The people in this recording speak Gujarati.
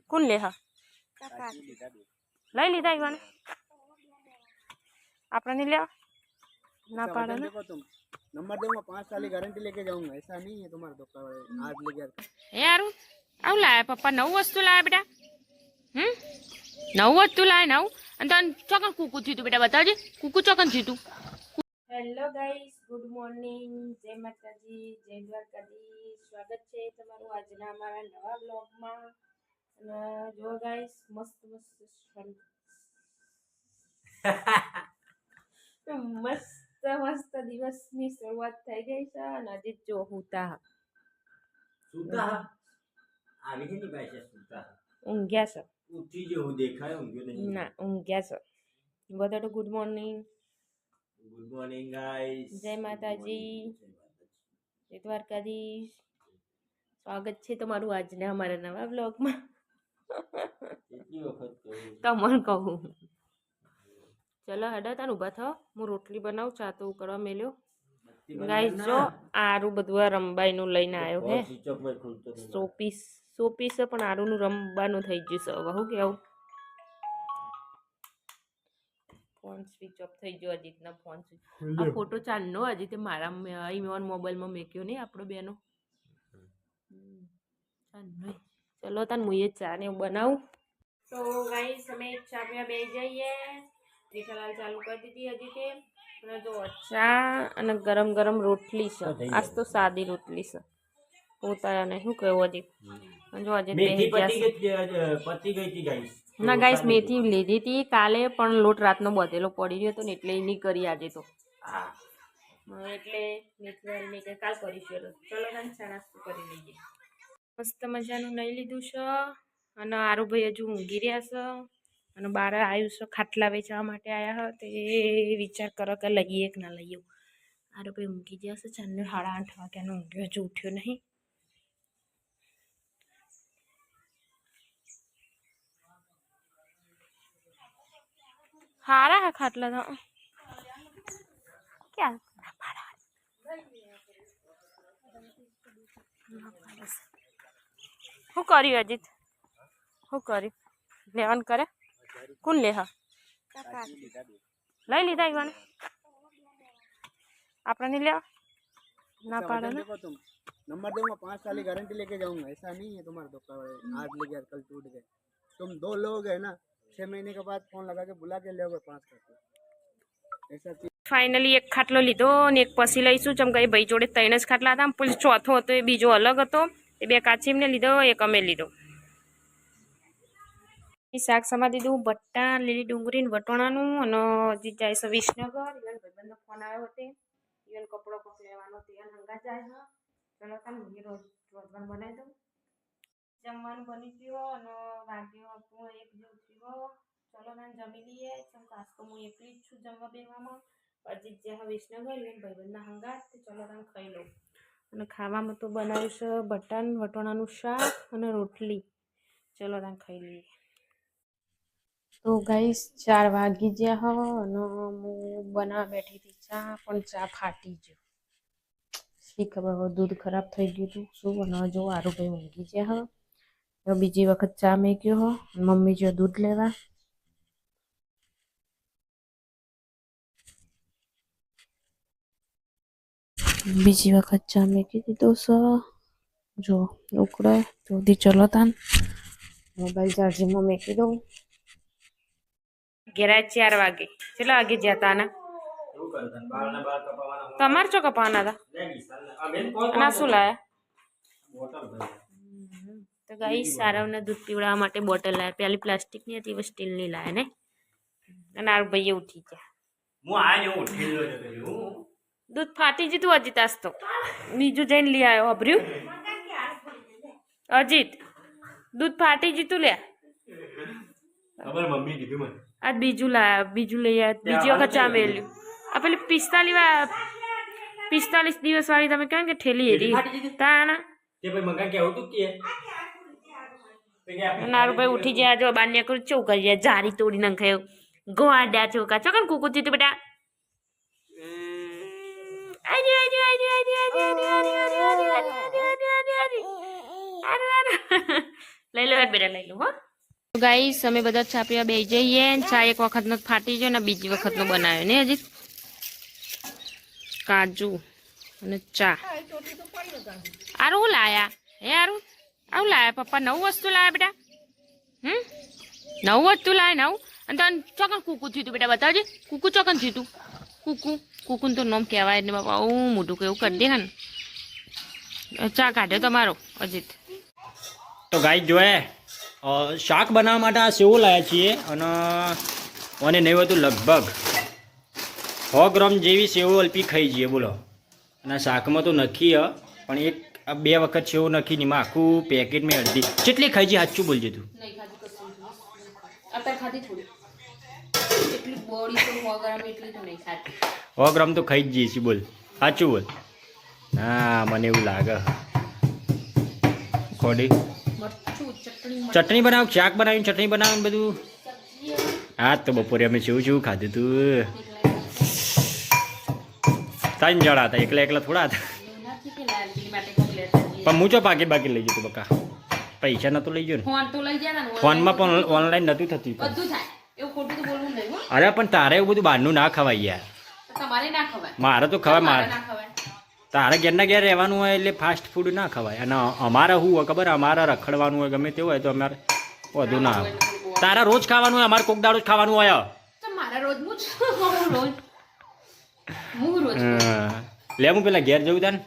કોણ લે હા લઈ લીધા ઈવાને આપણે नहीं लिया ना पाड़ा ना नंबर दूंगा 5 साल की गारंटी लेके जाऊंगा ऐसा नहीं है तुम्हारा दुकान आज ले गया यार आव लाया पप्पा नव वस्तु लाया बेटा नव वस्तु लाया नव અને તન ચોકન કુકુ થયું તું બેટા બતાવજે કુકુ ચોકન થયું તું હેલો ગાઈસ ગુડ મોર્નિંગ જય માતાજી જય દ્વારકાધીશ સ્વાગત છે તમારું આજના અમારા નવા બ્લોગમાં અને જો ગાઈસ મસ્ત મસ્ત દિવસની શરૂઆત થઈ ગઈ છે અને હજી જો હુતા આવી કે ની ભાઈ સુતા ઊંઘ્યા છે ઉઠી જેવું દેખાય ઊંઘ્યો નહીં ના ઊંઘ્યા છે બધાને ગુડ મોર્નિંગ ગાઈસ જય માતાજી જય દ્વારકાધીશ સ્વાગત છે તમારું આજના અમારા નવા બ્લોગમાં કેટલી વખત કહ્યું તમને કહું ચલો હેડા તાન ઊભા થાઓ હું રોટલી બનાવું ચા તો કરવા મેલ્યો ગાઈસ જો આરું બધું આ રંબાઈનું લઈને આવ્યો હે સોપીસ પણ આરુનું રંબાનું થઈ ગયું છે હવે હું કેવું ફોન સ્વિચ ઓફ થઈ ગયો અજીતના ફોન આ ફોટો ચાલનો હજી તે મારા મોબાઈલમાં મેક્યો નહીં આપણો બેનો ચલો તાન હું એ ચા ને બનાવું તો ગાઈસ અમે ચા પીવા બે જઈએ જેઠાલાલ ચાલુ કરી દીધી હજી તે અને જો ચા અને ગરમ ગરમ રોટલી છે આજ તો સાદી રોટલી છે પોતા ને શું કહ્યું હજી જો હજી પતી ગઈ હતી ગાઈસ ના ગાઈસ મેથી લીધી હતી કાલે પણ લોટ રાતનો બધેલો પડી ગયો હતો ને એટલે નહીં કરી આજે તો એટલે મેથી વાળી મેં કાલ કરીશું ચલો ને ચા નાસ્તો કરી લઈએ મસ્ત મજાનું નહીં લીધું છે અને આરુભાઈ હજુ ઊંઘી રહ્યા છે અને બહાર આવ્યું છે ખાટલા વેચવા માટે આવ્યા તે વિચાર કરો કે લઈએ કે ના લઈએ આરુભાઈ ઊંઘી ગયા છે 8:30 વાગ્યાનો ઊંઘ્યો હજુ ઉઠ્યો નહીં हारा है खाटला था क्या हूँ करी अजीत हूँ करी लेवन करे कौन ले हा लई लीधा ईवाने आपने नहीं लिया ना पाड़ा ना नंबर दूंगा 5 साल की गारंटी लेके जाऊंगा ऐसा नहीं है तुम्हारा दुकान आज ले गया कल टूट गए तुम 2 लोग है ना 6 महीने के बाद फोन लगा के बुला के ले 5 करके ऐसा फाइनली एक खाटलो लीधो ने एक पसी लईशुं चम के भाई जोड़े 3 ज खाटला हता पुल चौथो हतो ए बीजो अलग हतो ए बे काचीमने लीधो एक अमे लीधो शाक समा दीधुं बट्टा લીલી ડુંગળી ને વટોણાનું અને હજી જાય છે વિસનગર ઈવન ભાઈબંધનો ફોન આવ્યો હતો ઈવન કપડો લેવાનો તે હંગા જાય છે ચલો તાન હું રોજ રોજવાનું બનાવી દઉં જમવાનું બની ગયો અને વાગ્યો હતો 1 જેવું થયો ચલો તાન જમી લઈએ ચમ કાસ તો હું એકલી જ છું જમવા બેવામાં અજીત જે વિસનગર ઈવન ભાઈબંધના હંગા ચલો તાન ખાઈ લઉં અને ખાવામાં તો બનાવ્યું છે બટાન વટોણાનું શાક અને રોટલી ચલો તાન ખાઈ લઈએ तो गाइस 4 वागी गया हो અને હું બના બેઠી હતી ચા પણ ચા ફાટી ગયો શી ખબર દૂધ ખરાબ થઈ ગયું હતું શું બનાવ જો આરુભાઈ ઊંઘી ગયા હો તો બીજી વખત ચા મેક્યો હો મમ્મી જો દૂધ લેવા બીજી વખત ચા મેકી દીધો છે જો ઉકળે તો દી ચલો તાન મોબાઈલ ચાર્જિંગમાં મેકી દઉં ઘેરા 4 વાગે કેટલા વાગે જતા ના તમારે ચો કપાવાના હતા અને શું લાયા તો ગાઈસ સારવને દૂધ પીવડાવવા માટે બોટલ લાયા પેલી પ્લાસ્ટિકની હતી હવે સ્ટીલની લાયા ને અને આ ભાઈએ ઉઠી ગયા હું આજો ઉઠી ગયો દૂધ ફાટી જીતું અજીત આજ તો બીજું જઈને લઈ આવ્યો હબર્યું અજીત દૂધ ફાટી જીતું લે ખબર મમ્મી કીધું મને आज बीजू लाया बीजू लई आया बीजी वखत चा मेल्યું आ पेली 45 દિવસ વાળી તમે કહો કે ઠેલી હેરી તાણા તે ભાઈ મગા કે આવતું કે નારું ભાઈ ઉઠી ગયા જો બાન્ય કરું ચૌ કરી જારી તોડી નાખ્યો ગોડા ચોકા ચોકન કુકુ તી બેટા લઈ લો બેટા લઈ લો હો ગાઈસ અમે બધા ચા પીવા બેસી જઈએ ચા એક વખતનો ફાટી ગયો ને બીજી વખતનો બનાવ્યો ને હજી કાજુ અને ચા આરું લાયા હે આરું આવું લાયા પપ્પા નવું વસ્તુ લાયા બેટા નવું વસ્તુ લાયા નવું અને તને ચોકન કૂકું થયું તું બેટા બતાવજે કૂકું ચોકન થયું તું કૂકું તો નામ કહેવાય ને બાપા મોટું કેવું કરી દે ને ચા કાઢ્યો તમારો અજીત તો ગાઈ જોયે શાક બનાવવા માટે આ સેવો લાવ્યા છીએ અને નહીં હતું લગભગ 100 ગ્રામ જેવી સેવો અલ્પી ખાઈ જઈએ બોલો અને શાકમાં તો નખી પણ એક 2 વખત સેવો નખી નહીં આખું પેકેટ મેં અડધી કેટલી ખાઈ છે સાચું બોલજે તું 100 ગ્રામ તો ખાઈ જ જઈએ છીએ બોલ સાચું બોલ હા મને એવું લાગે ખોડી ચટણી બનાવ શાક બનાવ્યું ચટણી બનાવ્યું બધું હા તો બપોરે અમે શું ખાધું તું 3 જણા હતા એકલા થોડા હતા પણ હું ચો પાકીટ બાકી લઈ જતો બકા પૈસા નતો લઈ ગયો ને ફોનમાં પણ ઓનલાઈન નતું થતું અરે પણ તારે એવું બધું બહારનું ના ખવાય યાર મારે તો ખવાય મારે તારે ઘેરના ઘેર રહેવાનું હોય એટલે ફાસ્ટ ફૂડ ના ખવાય અને અમારે શું હોય ખબર અમારે રખડવાનું હોય ગમે તેવું હોય તો અમારે વધુ ના આવે તારા રોજ ખાવાનું હોય અમારે કોક દાડો જ ખાવાનું હોય લે હું પેલા ઘેર જવું તાને